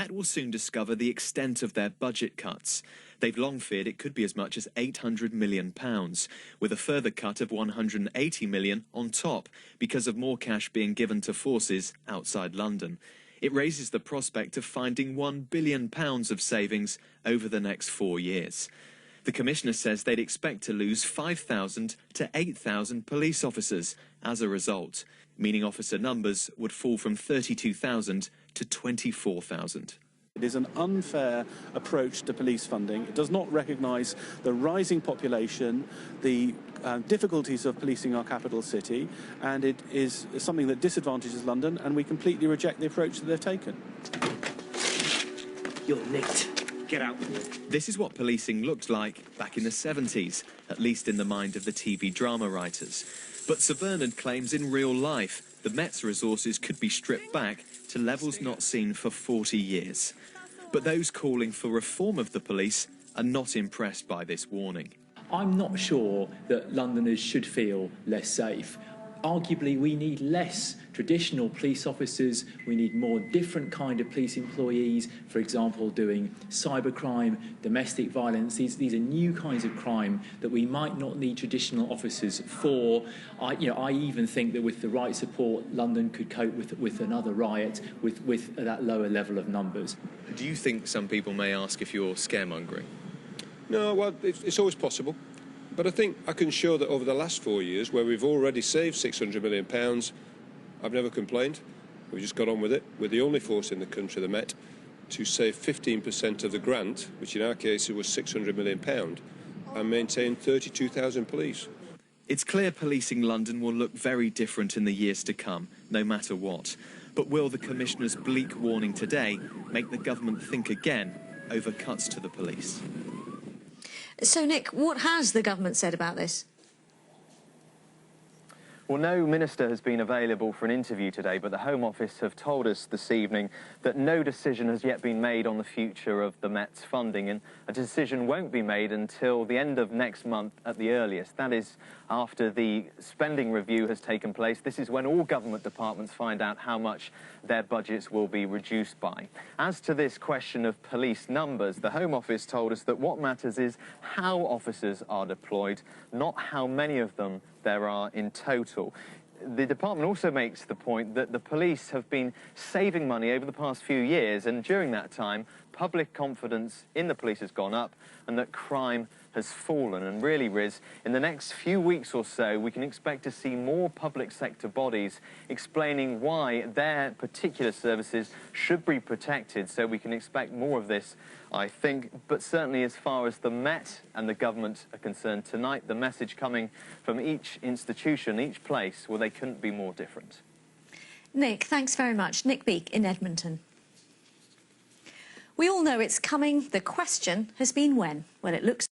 Met will soon discover the extent of their budget cuts. They've long feared it could be as much as £800 million, with a further cut of £180 million on top because of more cash being given to forces outside London. It raises the prospect of finding £1 billion of savings over the next 4 years. The Commissioner says they'd expect to lose 5,000 to 8,000 police officers as a result, meaning officer numbers would fall from 32,000 to 24,000. It is an unfair approach to police funding. It does not recognise the rising population, the difficulties of policing our capital city, and it is something that disadvantages London, and we completely reject the approach that they've taken. You're nicked. Get out. This is what policing looked like back in the 70s, at least in the mind of the TV drama writers. But Sir Bernard claims in real life the Met's resources could be stripped back to levels not seen for 40 years. But those calling for reform of the police are not impressed by this warning. I'm not sure that Londoners should feel less safe. Arguably, we need less traditional police officers. We need more different kind of police employees, for example, doing cybercrime, domestic violence. These are new kinds of crime that we might not need traditional officers for. I even think that with the right support, London could cope with another riot with that lower level of numbers. Do you think some people may ask if you're scaremongering? No, well, it's always possible. But I think I can show that over the last 4 years, where we've already saved £600 million, I've never complained. We just got on with it. We're the only force in the country, the Met, to save 15% of the grant, which in our case it was £600 million, and maintain 32,000 police. It's clear policing London will look very different in the years to come, no matter what. But will the Commissioner's bleak warning today make the government think again over cuts to the police? So, Nick, what has the government said about this? Well, no minister has been available for an interview today, but the Home Office have told us this evening that no decision has yet been made on the future of the Met's funding, and a decision won't be made until the end of next month at the earliest. That is after the spending review has taken place. This is when all government departments find out how much their budgets will be reduced by. As to this question of police numbers, the Home Office told us that what matters is how officers are deployed, not how many of them there are in total. The department also makes the point that the police have been saving money over the past few years, and during that time, public confidence in the police has gone up and that crime has fallen. And really, Riz, in the next few weeks or so, we can expect to see more public sector bodies explaining why their particular services should be protected. So we can expect more of this, I think. But certainly as far as the Met and the government are concerned tonight, the message coming from each institution, each place, well, they couldn't be more different. Nick, thanks very much. Nick Beake in Edmonton. We all know it's coming. The question has been when. Well, it looks